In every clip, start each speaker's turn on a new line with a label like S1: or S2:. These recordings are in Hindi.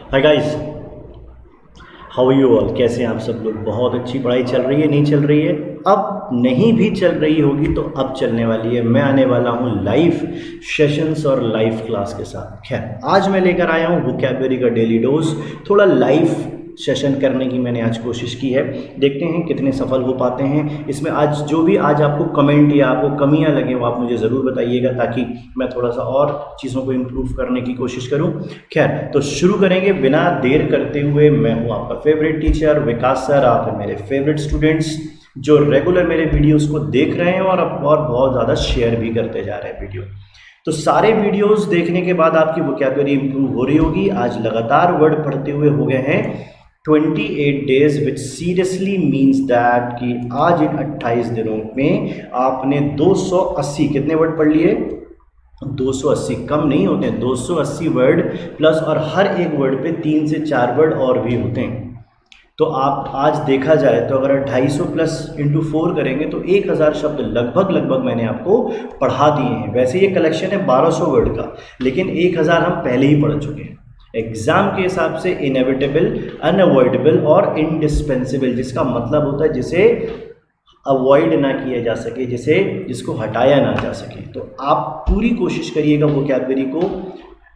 S1: Hi guys, how you all. कैसे हैं आप सब लोग। बहुत अच्छी पढ़ाई चल रही है, नहीं चल रही है? अब नहीं भी चल रही होगी तो अब चलने वाली है। मैं आने वाला हूँ लाइव सेशंस और लाइव क्लास के साथ। खैर, आज मैं लेकर आया हूँ वोकैबुलरी का डेली डोज। थोड़ा लाइव सेशन करने की मैंने आज कोशिश की है, देखते हैं कितने सफल हो पाते हैं इसमें। आज जो भी आज आपको कमेंट या आपको कमियां लगे वो आप मुझे ज़रूर बताइएगा, ताकि मैं थोड़ा सा और चीज़ों को इम्प्रूव करने की कोशिश करूं। खैर, तो शुरू करेंगे बिना देर करते हुए। मैं हूं आपका फेवरेट टीचर विकास सर। आप हैं मेरे फेवरेट स्टूडेंट्स जो रेगुलर मेरे वीडियोज़ को देख रहे हैं और बहुत ज़्यादा शेयर भी करते जा रहे हैं वीडियो। तो सारे वीडियोस देखने के बाद आपकी वोकैबुलरी इंप्रूव हो रही होगी। आज लगातार वर्ड पढ़ते हुए हो गए हैं 28 days, which seriously means that कि आज इन 28 दिनों में आपने 280 कितने वर्ड पढ़ लिए? 280। कम नहीं होते हैं 280 वर्ड प्लस, और हर एक वर्ड पे 3 से 4 वर्ड और भी होते हैं। तो आप आज देखा जाए तो अगर 250 प्लस इंटू 4 करेंगे तो 1000 शब्द लगभग मैंने आपको पढ़ा दिए हैं। वैसे ये कलेक्शन है 1200 वर्ड का, लेकिन 1000 हम पहले ही पढ़ चुके हैं। एग्जाम के हिसाब से इनएविटेबल, अनअवॉइडेबल और इंडिस्पेंसिबल, जिसका मतलब होता है जिसे अवॉइड ना किया जा सके, जिसको हटाया ना जा सके। तो आप पूरी कोशिश करिएगा वोकैबुलरी को,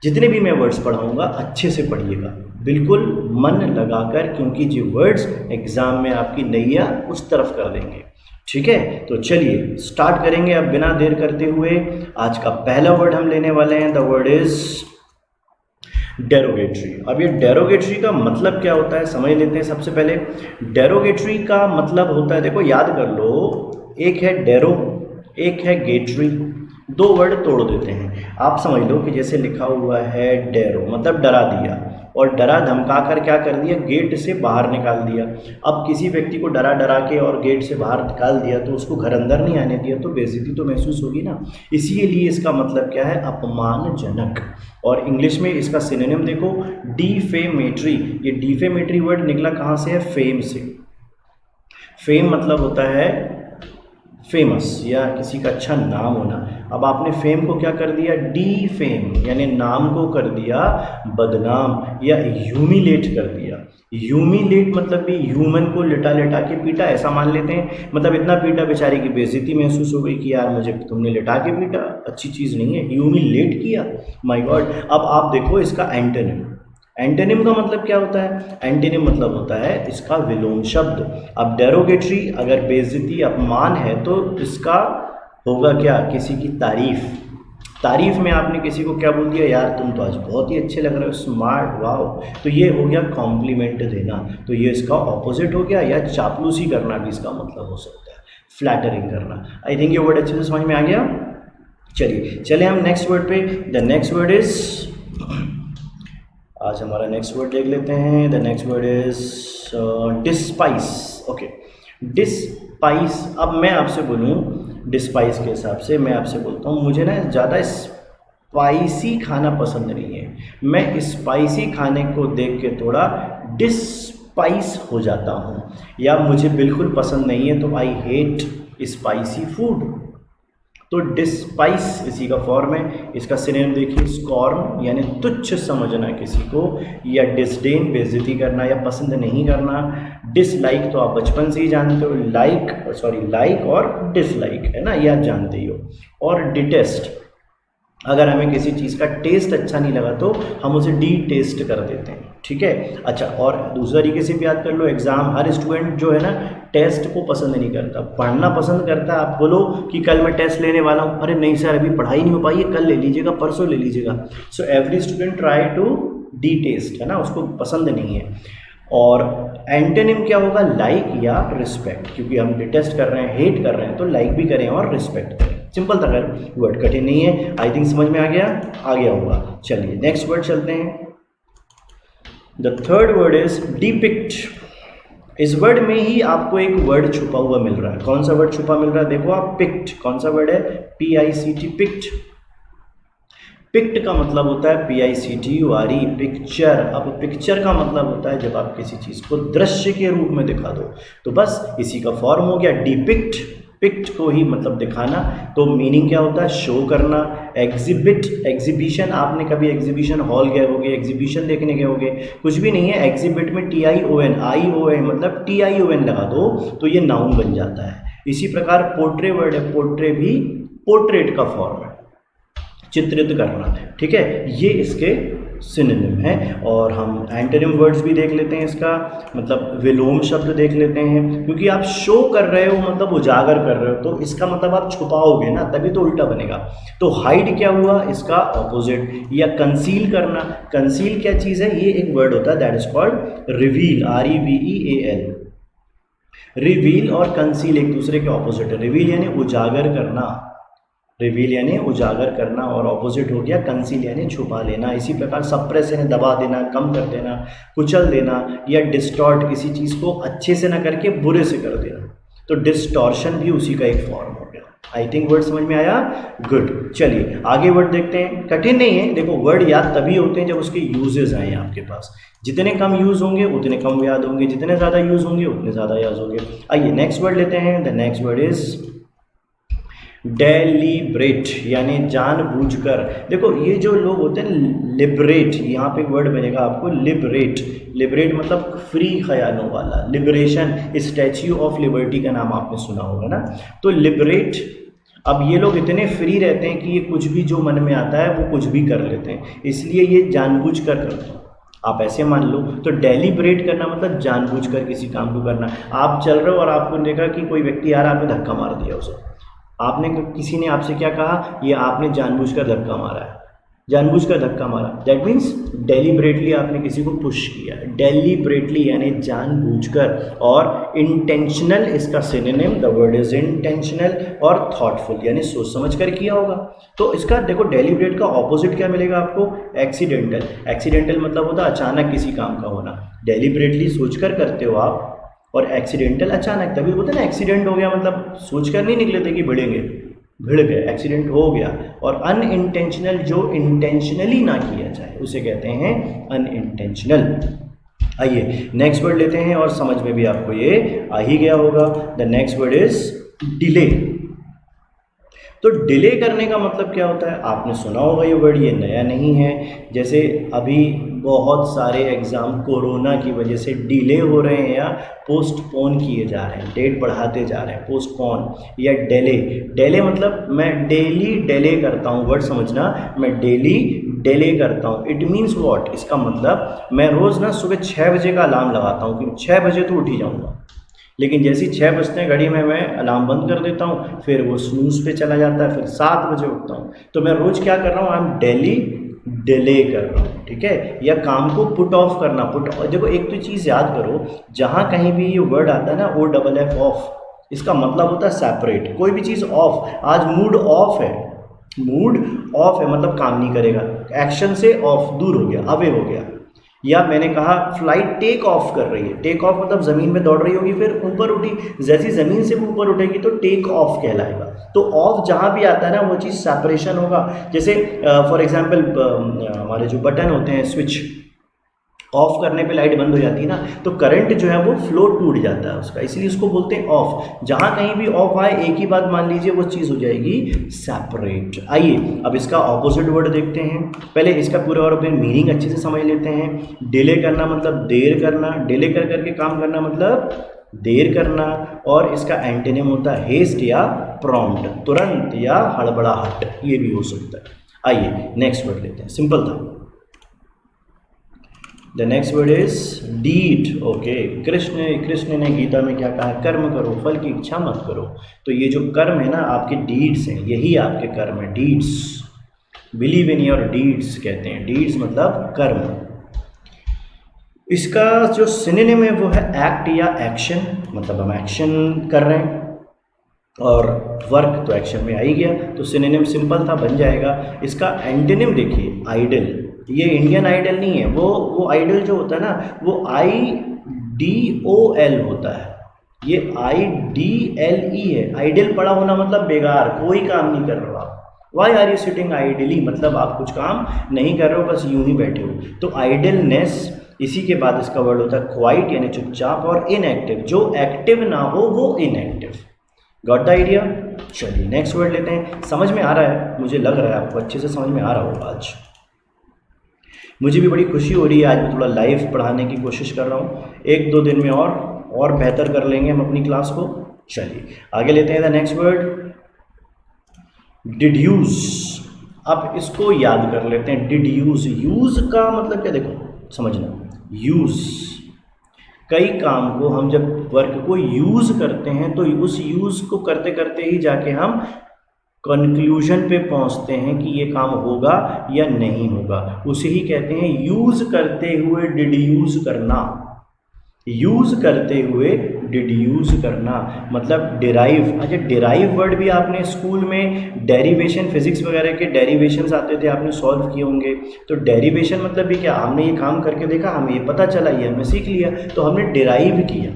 S1: जितने भी मैं वर्ड्स पढ़ाऊंगा अच्छे से पढ़िएगा, बिल्कुल मन लगाकर, क्योंकि जो वर्ड्स एग्जाम में आपकी नैया उस तरफ कर देंगे। ठीक है, तो चलिए स्टार्ट करेंगे अब बिना देर करते हुए। आज का पहला वर्ड हम लेने वाले हैं, द वर्ड इज डेरोगेटरी। अब ये डेरोगेटरी का मतलब क्या होता है समझ लेते हैं। सबसे पहले डेरोगेटरी का मतलब होता है, देखो याद कर लो, एक है डेरो, एक है गेटरी। दो वर्ड तोड़ देते हैं। आप समझ लो कि जैसे लिखा हुआ है डेरो मतलब डरा दिया, और डरा धमका कर क्या कर दिया, गेट से बाहर निकाल दिया। अब किसी व्यक्ति को डरा डरा के और गेट से बाहर निकाल दिया तो उसको घर अंदर नहीं आने दिया, तो बेइज्जती तो महसूस होगी ना। इसीलिए इसका मतलब क्या है, अपमानजनक। और इंग्लिश में इसका सिनोनिम देखो, डिफेमेटरी। ये डिफेमेटरी वर्ड निकला कहाँ से है? फेम से। फेम मतलब होता है फेमस या किसी का अच्छा नाम होना। अब आपने फेम को क्या कर दिया? डी फेम, यानी नाम को कर दिया बदनाम या ह्यूमिलेट कर दिया। ह्यूमिलेट मतलब भी ह्यूमन को लिटा लिटा के पीटा, ऐसा मान लेते हैं। मतलब इतना पीटा बेचारी की बेइज्जती महसूस हो गई कि यार मुझे तुमने लिटा के पीटा, अच्छी चीज़ नहीं है, ह्यूमिलेट किया। My God. अब आप देखो इसका एंटोनिम। एंटोनिम का मतलब क्या होता है? एंटोनिम मतलब होता है इसका विलोम शब्द। अब डेरोगेटरी अगर बेइज्जती अपमान है तो इसका होगा क्या? किसी की तारीफ। तारीफ में आपने किसी को क्या बोल दिया, यार तुम तो आज बहुत ही अच्छे लग रहे हो, स्मार्ट, वाओ। तो ये हो गया कॉम्प्लीमेंट देना। तो ये इसका ऑपोजिट हो गया, या चापलूसी करना भी इसका मतलब हो सकता है, फ्लैटरिंग करना। आई थिंक ये वर्ड अच्छे से समझ में आ गया। चलिए हम नेक्स्ट वर्ड पे। द नेक्स्ट वर्ड इज, आज हमारा नेक्स्ट वर्ड देख लेते हैं। The next word is despise. Okay, despise. अब मैं आपसे बोलूँ डिस्पाइस के हिसाब से, मैं आपसे बोलता हूँ मुझे ना ज़्यादा स्पाइसी खाना पसंद नहीं है। मैं स्पाइसी खाने को देख के थोड़ा डिस्पाइस हो जाता हूँ, या मुझे बिल्कुल पसंद नहीं है, तो आई हेट स्पाइसी फूड। तो डिस्पाइस इसी का फॉर्म है। इसका सिनोनिम देखिए, स्कॉर्न यानी तुच्छ समझना किसी को, या डिसडेन बेइज्जती करना या पसंद नहीं करना। डिसलाइक तो आप बचपन से ही जानते हो, लाइक और डिसलाइक है ना, ये आप जानते ही हो। और डिटेस्ट, अगर हमें किसी चीज़ का टेस्ट अच्छा नहीं लगा तो हम उसे डी टेस्ट कर देते हैं। ठीक है, अच्छा। और दूसरा तरीके से भी याद कर लो, एग्जाम हर स्टूडेंट जो है ना टेस्ट को पसंद नहीं करता, पढ़ना पसंद करता है। आप बोलो कि कल मैं टेस्ट लेने वाला हूँ, अरे नहीं सर अभी पढ़ाई नहीं हो पाई है, कल ले लीजिएगा, परसों ले लीजिएगा। So every student try to the test, है ना, उसको पसंद नहीं है। और एंटोनिम क्या होगा? लाइक या रिस्पेक्ट, क्योंकि हम डिटेस्ट कर रहे हैं, हेट कर रहे हैं, तो लाइक भी करें और रिस्पेक्ट करें। सिंपल था, अगर वर्ड कठिन नहीं है। आई थिंक समझ में आ गया होगा। चलिए नेक्स्ट वर्ड चलते हैं। The third word is depict. इस वर्ड में ही आपको एक वर्ड छुपा हुआ मिल रहा है। कौन सा वर्ड छुपा मिल रहा है? देखो आप, पिक्ट। कौन सा वर्ड है? PICT, picked. पिक्ट का मतलब होता है PICTURE, पिक्चर। अब पिक्चर का मतलब होता है जब आप किसी चीज़ को दृश्य के रूप में दिखा दो, तो बस इसी का फॉर्म हो गया डिपिक्ट। पिक्ट को ही मतलब दिखाना। तो मीनिंग क्या होता है? शो करना। एग्जिबिट, एग्जीबिशन, आपने कभी एग्जीबिशन हॉल गए होगे, एग्जीबिशन देखने गए होगे, कुछ भी नहीं है। एग्जिबिट में TION, ION मतलब TION लगा दो तो ये नाउन बन जाता है। इसी प्रकार पोर्ट्रे वर्ड है, पोर्ट्रे भी पोर्ट्रेट का फॉर्म है, चित्रित करना, ठीक है। ये इसके सिनोनिम है। और हम एंटोनिम वर्ड्स भी देख लेते हैं इसका, मतलब विलोम शब्द देख लेते हैं, क्योंकि आप शो कर रहे हो मतलब उजागर कर रहे हो, तो इसका मतलब आप छुपाओगे ना, तभी तो उल्टा बनेगा। तो हाइड क्या हुआ? इसका ऑपोजिट। या कंसील करना, कंसील क्या चीज़ है? ये एक वर्ड होता है that is called reveal, REVEAL। Reveal और कंसील एक दूसरे के ऑपोजिट है। रिवील यानी उजागर करना, रिवील यानी उजागर करना, और ऑपोजिट हो गया कंसील यानी छुपा लेना। इसी प्रकार सप्रेस यानी दबा देना, कम कर देना, कुचल देना, या डिस्टॉर्ट, किसी चीज़ को अच्छे से ना करके बुरे से कर देना, तो डिस्टॉर्शन भी उसी का एक फॉर्म हो गया। आई थिंक वर्ड समझ में आया? गुड। चलिए आगे वर्ड देखते हैं। कठिन नहीं है, देखो वर्ड याद तभी होते हैं जब उसके यूजेस आए आपके पास। जितने कम यूज होंगे उतने कम याद होंगे, जितने ज़्यादा यूज होंगे उतने ज़्यादा याद होंगे। आइए नेक्स्ट वर्ड लेते हैं। The next word is deliberate, यानी जानबूझकर। देखो ये जो लोग होते हैं लिबरेट, यहाँ पे एक वर्ड मिलेगा आपको लिबरेट। लिबरेट मतलब फ्री ख्यालों वाला, लिबरेशन, स्टैच्यू ऑफ लिबर्टी का नाम आपने सुना होगा ना। तो लिबरेट, अब ये लोग इतने फ्री रहते हैं कि ये कुछ भी जो मन में आता है वो कुछ भी कर लेते हैं, इसलिए ये जानबूझकर करते हैं। आप ऐसे मान लो, तो डेलीब्रेट करना मतलब जानबूझकर किसी काम को करना। आप चल रहे हो और आपको देखा कि कोई व्यक्ति आ रहा है, आपने धक्का मार दिया उसे, आपने, किसी ने आपसे क्या कहा? ये आपने जानबूझकर धक्का मारा है, जानबूझकर धक्का मारा, दैट मीन्स डेलिबरेटली आपने किसी को पुश किया। डेलिबरेटली यानी जानबूझकर। और इंटेंशनल, इसका synonym the word is intentional, और थॉटफुल यानी सोच समझ कर किया होगा। तो इसका देखो डेलिबरेट का ऑपोजिट क्या मिलेगा आपको? एक्सीडेंटल। एक्सीडेंटल मतलब होता है अचानक किसी काम का होना, डेलिबरेटली सोचकर करते हो आप, और एक्सीडेंटल अचानक, तभी बोलते हैं ना एक्सीडेंट हो गया, मतलब सोचकर नहीं निकले थे कि भिड़ेंगे, भिड़ गए, एक्सीडेंट हो गया। और अनइंटेंशनल, जो इंटेंशनली ना किया जाए उसे कहते हैं अनइंटेंशनल। आइए नेक्स्ट वर्ड लेते हैं, और समझ में भी आपको ये आ ही गया होगा। The next word is delay. तो डिले करने का मतलब क्या होता है? आपने सुना होगा ये वर्ड, ये नया नहीं है। जैसे अभी बहुत सारे एग्ज़ाम कोरोना की वजह से डिले हो रहे हैं या पोस्टपोन किए जा रहे हैं, डेट बढ़ाते जा रहे हैं, पोस्टपोन या डिले। डिले मतलब मैं डेली डिले करता हूँ, वर्ड समझना, मैं डेली डिले करता हूँ। It means what? इसका मतलब मैं रोज़ ना सुबह 6 बजे का अलार्म लगाता हूँ कि 6 बजे तो उठ ही जाऊँगा, लेकिन जैसे ही 6 बजते हैं घड़ी में मैं अलार्म बंद कर देता हूँ, फिर वो स्नूज़ पे चला जाता है, फिर 7 बजे उठता हूँ। तो मैं रोज़ क्या कर रहा हूँ? आई एम डेली डिले कर रहा हूँ, ठीक है। या काम को पुट ऑफ करना, पुट, देखो एक तो चीज़ याद करो, जहाँ कहीं भी ये वर्ड आता है ना OFF ऑफ, इसका मतलब होता है सेपरेट, कोई भी चीज़ ऑफ। आज मूड ऑफ है, मूड ऑफ है मतलब काम नहीं करेगा, एक्शन से ऑफ, दूर हो गया, अवे हो गया। या मैंने कहा फ्लाइट टेक ऑफ कर रही है, टेक ऑफ मतलब ज़मीन में दौड़ रही होगी, फिर ऊपर उठी, जैसी ज़मीन से ऊपर उठेगी तो टेक ऑफ कहलाएगा। तो ऑफ जहाँ भी आता है ना वो चीज़ सेपरेशन होगा। जैसे फॉर एग्जांपल हमारे जो बटन होते हैं, स्विच ऑफ करने पे लाइट बंद हो जाती है ना, तो करंट जो है वो फ्लो टूट जाता है उसका, इसलिए उसको बोलते हैं ऑफ। जहाँ कहीं भी ऑफ आए, एक ही बात मान लीजिए, वो चीज़ हो जाएगी सेपरेट। आइए अब इसका ऑपोजिट वर्ड देखते हैं। पहले इसका पूरा और अपने मीनिंग अच्छे से समझ लेते हैं। डिले करना मतलब देर करना, डिले कर करके काम करना मतलब देर करना। और इसका एंटोनिम होता है हेस्ट या प्रॉम्प्ट, तुरंत या हड़बड़ाहट, ये भी हो सकता है। आइए नेक्स्ट वर्ड लेते हैं, सिंपल था। The next word is deed. Okay, Krishna ने गीता में क्या कहा? कर्म करो, फल की इच्छा मत करो। तो ये जो कर्म है ना, आपके डीड्स हैं, यही आपके कर्म है, deeds. Believe in your deeds कहते हैं, डीड्स मतलब कर्म। इसका जो सिनोनिम है वो है एक्ट या एक्शन, मतलब हम एक्शन कर रहे हैं, और वर्क तो एक्शन में आ ही गया, तो सिनोनिम सिंपल था, बन जाएगा। इसका एंटोनिम देखिए आइडल। ये इंडियन आइडल नहीं है, वो आइडल जो होता है ना वो IDOL होता है, ये IDLE है। आइडल पड़ा होना मतलब बेकार, कोई काम नहीं कर रहे हो आप। Why are you sitting idly, मतलब आप कुछ काम नहीं कर रहे हो, बस यूं ही बैठे हो। तो आइडलनेस, इसी के बाद इसका वर्ड होता है क्वाइट यानी चुपचाप, और इनएक्टिव, जो एक्टिव ना हो वो इनएक्टिव। Got the idea. चलिए नेक्स्ट वर्ड लेते हैं। समझ में आ रहा है, मुझे लग रहा है आपको अच्छे से समझ में आ रहा होगा आज। मुझे भी बड़ी खुशी हो रही है, आज मैं थोड़ा लाइव पढ़ाने की कोशिश कर रहा हूँ। 1-2 दिन में और बेहतर कर लेंगे हम अपनी क्लास को। चलिए आगे लेते हैं द नेक्स्ट वर्ड, डिड्यूस। अब इसको याद कर लेते हैं। डिड्यूस, यूज का मतलब क्या, देखो समझना। यूज, कई काम को हम जब वर्क को यूज करते हैं तो उस यूज को करते करते ही जाके हम कंक्लूजन पे पहुंचते हैं कि ये काम होगा या नहीं होगा। उसे ही कहते हैं यूज करते हुए डिड्यूस करना। यूज करते हुए डिड्यूस करना मतलब डिराइव। अच्छा, डिराइव वर्ड भी आपने स्कूल में डेरिवेशन, फिजिक्स वगैरह के डेरिवेशंस आते थे, आपने सॉल्व किए होंगे। तो डेरिवेशन मतलब भी क्या, हमने ये काम करके देखा, हमें ये पता चला, ये हमने सीख लिया, तो हमने डिराइव किया।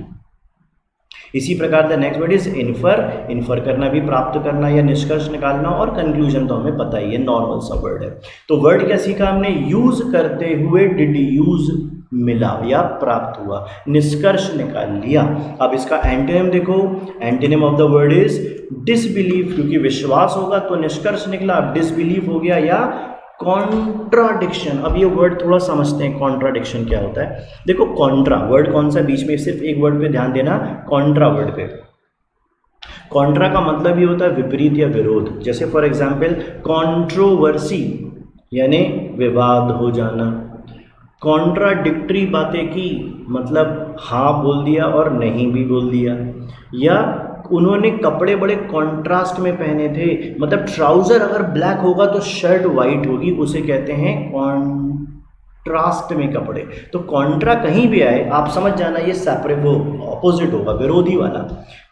S1: इसी प्रकार the next word is infer. Infer करना भी प्राप्त करना या निष्कर्ष निकालना, और कंक्लूजन तो हमें पता ही है, नॉर्मल सा वर्ड है। तो वर्ड क्या सीखा हमने, यूज करते हुए डिड्यूस मिला या प्राप्त हुआ, निष्कर्ष निकाल लिया। अब इसका एंटोनिम देखो, antonym of the word is disbelieve, क्योंकि विश्वास होगा तो निष्कर्ष निकला, अब डिसबिलीव हो गया, या कॉन्ट्राडिक्शन। अब ये वर्ड थोड़ा समझते हैं, कॉन्ट्राडिक्शन क्या होता है। देखो कॉन्ट्रा वर्ड कौन सा, बीच में सिर्फ एक वर्ड पे ध्यान देना, कॉन्ट्रा वर्ड पे। कॉन्ट्रा का मतलब ये होता है विपरीत या विरोध। जैसे फॉर एग्जाम्पल कॉन्ट्रोवर्सी यानी विवाद हो जाना। कॉन्ट्राडिक्टरी बातें की मतलब हाँ बोल दिया और नहीं भी बोल दिया। या उन्होंने कपड़े बड़े कॉन्ट्रास्ट में पहने थे, मतलब ट्राउजर अगर ब्लैक होगा तो शर्ट वाइट होगी, उसे कहते हैं कॉन्ट्रास्ट में कपड़े। तो कॉन्ट्रा कहीं भी आए आप समझ जाना ये सेपरेट, वो ऑपोजिट होगा, विरोधी वाला।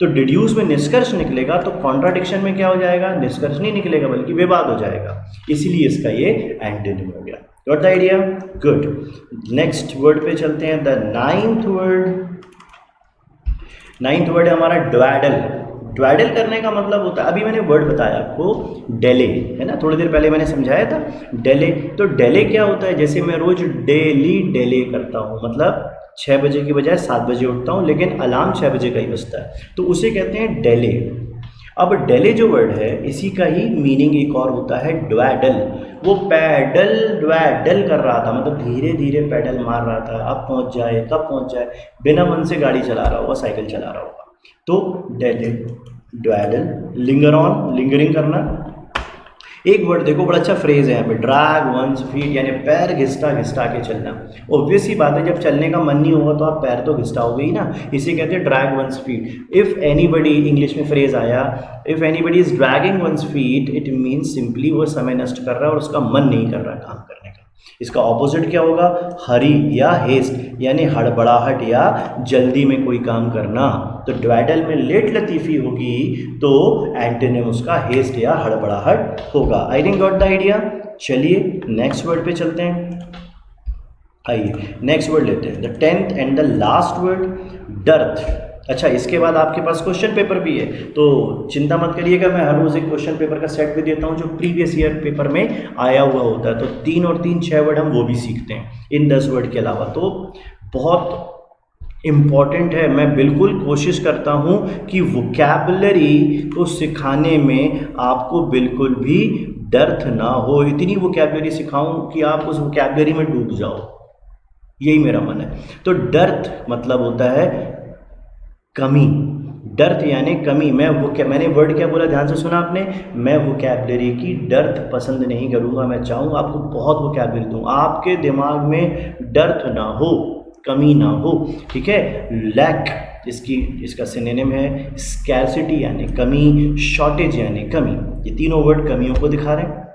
S1: तो डिड्यूस में निष्कर्ष निकलेगा, तो कॉन्ट्राडिक्शन में क्या हो जाएगा, निष्कर्ष नहीं निकलेगा बल्कि विवाद हो जाएगा, इसीलिए इसका ये एंटोनिम हो गया। Got the idea, good. Next word पे चलते हैं, the ninth word. Ninth word है हमारा ड्वैडल। ड्वैडल करने का मतलब होता है, अभी मैंने वर्ड बताया आपको डेले, है ना, थोड़ी देर पहले मैंने समझाया था डेले। तो डेले क्या होता है, जैसे मैं रोज डेली डेले करता हूँ, मतलब 6 बजे की बजाय 7 बजे उठता हूँ, लेकिन अलार्म 6 बजे का ही बजता है, तो उसे कहते हैं डेले। अब डेले जो वर्ड है इसी का ही मीनिंग एक और होता है ड्वैडल। वो पैडल ड्वैडल कर रहा था, मतलब धीरे धीरे पैडल मार रहा था, अब पहुंच जाए, कब पहुंच जाए, बिना मन से गाड़ी चला रहा होगा, साइकिल चला रहा होगा। तो डेले, ड्वैडल, लिंगर ऑन, लिंगरिंग करना। एक वर्ड देखो, बड़ा अच्छा फ्रेज है यहाँ पे, ड्रैग वंस फीट, यानी पैर घिसटा घिसटा के चलना। ऑब्वियस ही बात है, जब चलने का मन नहीं होगा तो आप पैर तो घिसटाओगे ही ना, इसे कहते हैं drag one's feet. If anybody, English में फ्रेज आया, if anybody is dragging one's feet, it means simply वो समय नष्ट कर रहा है और उसका मन नहीं कर रहा है काम करने का। इसका ऑपोजिट क्या होगा, हरी या हेस्ट, यानी हड़बड़ाहट या जल्दी में कोई काम करना। तो ड्वैडल में लेट लतीफ़ी होगी तो एंटोनिम उसका हेस्ट या हड़बड़ाहट होगा। I think got the idea. चलिए नेक्स्ट वर्ड पे चलते हैं। आइए नेक्स्ट वर्ड लेते हैं, the 10th and the last word, dearth. अच्छा, इसके बाद आपके पास क्वेश्चन पेपर भी है, तो चिंता मत करिएगा, मैं हर रोज़ एक क्वेश्चन पेपर का सेट भी देता हूँ जो प्रीवियस ईयर पेपर में आया हुआ होता है। तो 3 और 3 6 वर्ड हम वो भी सीखते हैं इन 10 वर्ड के अलावा, तो बहुत इम्पॉर्टेंट है। मैं बिल्कुल कोशिश करता हूँ कि वोकैबुलरी को सिखाने में आपको बिल्कुल भी डर्थ ना हो, इतनी वोकैबुलरी सिखाऊं कि आप उस वोकैबुलरी में डूब जाओ, यही मेरा मन है। तो डर्थ मतलब होता है कमी, डर्थ यानी कमी। मैंने वर्ड क्या बोला, ध्यान से सुना आपने, मैं वोकैबुलरी की डर्थ पसंद नहीं करूँगा, मैं चाहूँगा आपको बहुत वोकैबुलरी दूँ, आपके दिमाग में डर्थ ना हो, कमी ना हो, ठीक है। लैक इसका सिनोनिम है स्कैर्सिटी यानी कमी, शॉर्टेज यानी कमी। ये तीनों वर्ड कमियों को दिखा रहे हैं।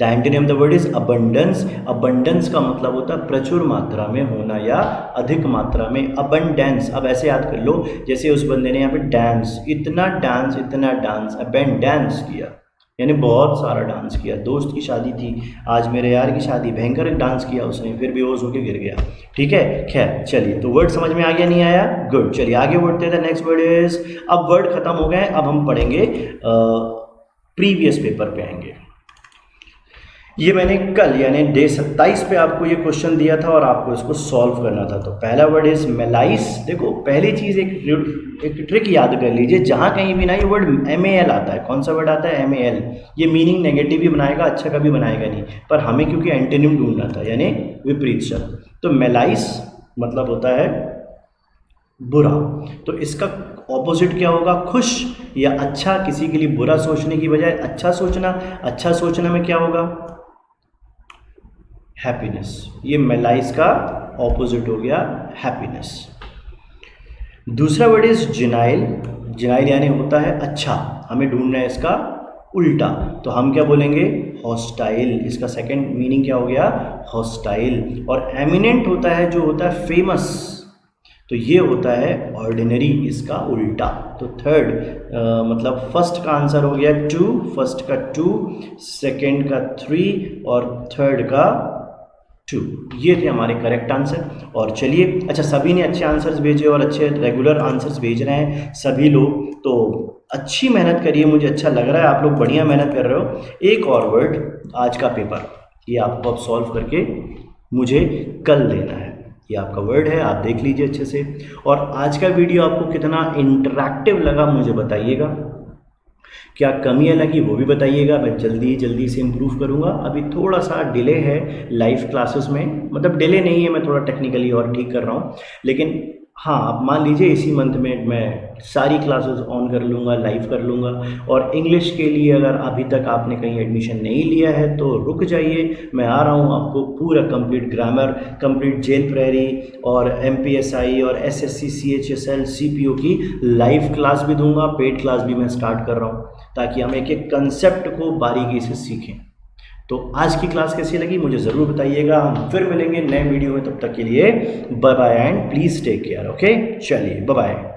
S1: The antonym of the word is abundance. Abundance का मतलब होता है प्रचुर मात्रा में होना या अधिक मात्रा में, अबंडेंस। अब ऐसे याद कर लो, जैसे उस बंदे ने यहाँ पे डांस, इतना डांस, अबंडेंस किया, यानी बहुत सारा डांस किया। दोस्त की शादी थी आज, मेरे यार की शादी, भयंकर डांस किया उसने, फिर बेहोश होकर गिर गया, ठीक है। खैर चलिए, तो वर्ड समझ में आ गया, नहीं आया, गुड। चलिए आगे बढ़ते थे, नेक्स्ट वर्ड इज, अब वर्ड खत्म हो गए, अब हम पढ़ेंगे प्रीवियस पेपर पे आएंगे। ये मैंने कल यानी डे 27 पे आपको ये क्वेश्चन दिया था और आपको इसको सॉल्व करना था। तो पहला वर्ड इज मेलाइस। देखो पहली चीज़ एक ट्रिक याद कर लीजिए, जहाँ कहीं भी ना ये वर्ड MAL आता है। कौन सा वर्ड आता है? MAL। ये मीनिंग नेगेटिव भी बनाएगा, अच्छा कभी बनाएगा नहीं, पर हमें क्योंकि एंटोनिम ढूंढना था यानी विपरीत शब्द। तो मेलाइस मतलब होता है बुरा। तो इसका ऑपोजिट क्या होगा? खुश या अच्छा। किसी के लिए बुरा सोचने की बजाय अच्छा सोचना। अच्छा सोचना में क्या होगा? हैप्पीनेस। ये मेलाइस का ऑपोजिट हो गया हैप्पीनेस। दूसरा वर्ड इज जिनाइल। जिनाइल यानी होता है अच्छा, हमें ढूंढना है इसका उल्टा। तो हम क्या बोलेंगे? हॉस्टाइल। इसका सेकंड मीनिंग क्या हो गया? हॉस्टाइल। और एमिनेंट होता है जो होता है फेमस, तो ये होता है ऑर्डिनरी, इसका उल्टा। तो थर्ड मतलब फर्स्ट का आंसर हो गया 2, फर्स्ट का 2, सेकंड का 3 और थर्ड का 2। ये थे हमारे करेक्ट आंसर। और चलिए, अच्छा सभी ने अच्छे आंसर्स भेजे और अच्छे रेगुलर आंसर्स भेज रहे हैं सभी लोग, तो अच्छी मेहनत करिए। मुझे अच्छा लग रहा है आप लोग बढ़िया मेहनत कर रहे हो। एक और वर्ड आज का पेपर, ये आपको अब सॉल्व करके मुझे कल देना है। ये आपका वर्ड है, आप देख लीजिए अच्छे से। और आज का वीडियो आपको कितना इंटरैक्टिव लगा मुझे बताइएगा। क्या कमियां लगी वो भी बताइएगा, मैं जल्दी से इम्प्रूव करूँगा। अभी थोड़ा सा डिले है लाइव क्लासेस में, मतलब डिले नहीं है, मैं थोड़ा टेक्निकली और ठीक कर रहा हूँ। लेकिन हाँ, आप मान लीजिए इसी मंथ में मैं सारी क्लासेस ऑन कर लूँगा, लाइव कर लूँगा। और इंग्लिश के लिए अगर अभी तक आपने कहीं एडमिशन नहीं लिया है तो रुक जाइए, मैं आ रहा हूँ आपको पूरा complete grammar, complete jail prairie और MPSI और SSC CHSL CPO की लाइव क्लास भी दूंगा, पेड क्लास भी मैं स्टार्ट कर रहा हूँ, ताकि हम एक एक कंसेप्ट को बारीकी से सीखें। तो आज की क्लास कैसी लगी मुझे ज़रूर बताइएगा। हम फिर मिलेंगे नए वीडियो में, तब तक के लिए bye bye and please take care. Okay, चलिए बाय बाय।